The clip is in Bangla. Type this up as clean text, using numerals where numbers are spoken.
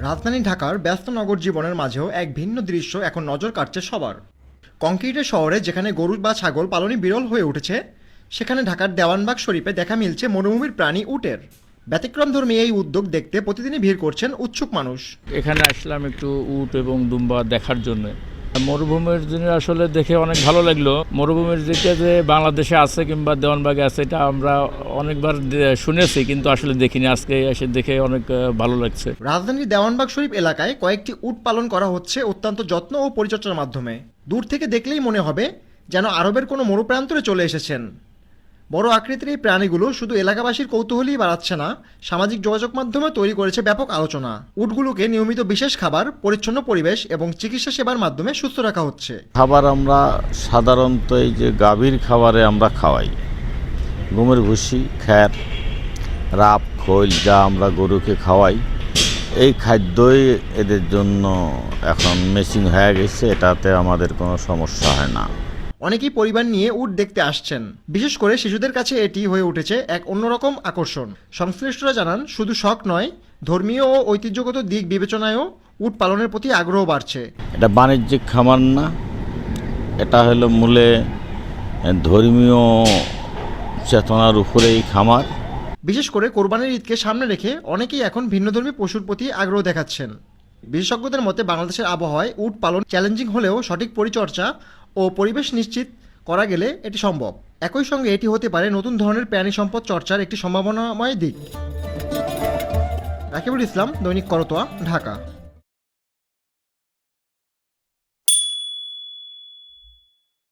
রাজধানী ঢাকার ব্যস্ত নগর জীবনের মাঝেও এক ভিন্ন দৃশ্য এখন নজর কাটছে সবার। কংক্রিটের শহরে যেখানে গরু বা ছাগল পালনই বিরল হয়ে উঠেছে, সেখানে ঢাকার দেওয়ানবাগ শরীফে দেখা মিলছে মরুভূমির প্রাণী উটের। ব্যতিক্রমধর্মী এই উদ্যোগ দেখতে প্রতিদিনই ভিড় করছেন উৎসুক মানুষ। এখানে আসলাম একটু উট এবং দুম্বা দেখার জন্য। মরুভূমির জিনিস আসলে দেখে অনেক ভালো লাগলো। মরুভূমির যেটা যে বাংলাদেশে আছে কিংবা দেওয়ানবাগে আছে, এটা আমরা অনেকবার শুনেছি, কিন্তু আসলে দেখিনি। আজকে এসে দেখে অনেক ভালো লাগছে। রাজধানীর দেওয়ানবাগ শরীফ এলাকায় কয়েকটি উট পালন করা হচ্ছে অত্যন্ত যত্ন ও পরিচর্যার মাধ্যমে। দূর থেকে দেখলেই মনে হবে যেন আরবের কোনো মরুপ্রান্তরে চলে এসেছেন। বড় আকৃতির এই প্রাণীগুলো শুধু এলাকাবাসীর কৌতূহলই বাড়াচ্ছে না, সামাজিক যোগাযোগ মাধ্যমে তৈরি করেছে ব্যাপক আলোচনা। উটগুলোকে নিয়মিত বিশেষ খাবার, পরিচ্ছন্ন পরিবেশ এবং চিকিৎসা সেবার মাধ্যমে সুস্থ রাখা হচ্ছে। খাবার আমরা সাধারণত এই যে গাভীর খাবারে আমরা খাওয়াই, গমের ভুসি, খ্যার, রাপ, খৈল যা আমরা গরুকে খাওয়াই, এই খাদ্যই এদের জন্য এখন মেচিং হয়ে গেছে। এটাতে আমাদের কোনো সমস্যা হয় না। অনেকেই পরিবার নিয়ে উট দেখতে আসছেন। বিশেষ করে শিশুদের কাছে এটি হয়ে উঠেছে এক অন্যরকম আকর্ষণ। সংশ্লিষ্টরা জানান, শুধু শখ নয়, ধর্মীয় ও ঐতিহ্যগত দিক বিবেচনায়ও উট পালনের প্রতি আগ্রহ বাড়ছে। এটা বাণিজ্যিক খামার না, এটা হলো মূলে ধর্মীয় চেতনার উপরেই খামার। বিশেষ করে কোরবানির ঈদকে সামনে রেখে অনেকেই এখন ভিন্নধর্মী পশুর প্রতি আগ্রহ দেখাচ্ছেন। বিশেষজ্ঞদের মতে বাংলাদেশের আবহাওয়ায় উট পালন চ্যালেঞ্জিং হলেও সঠিক পরিচর্যা ও পরিবেশ নিশ্চিত করা গেলে এটি সম্ভব। একই সঙ্গে এটি হতে পারে নতুন ধরনের প্রাণী সম্পদ চর্চার একটি সম্ভাবনাময় দিক। রাকিবুল ইসলাম, দৈনিক করতোয়া, ঢাকা।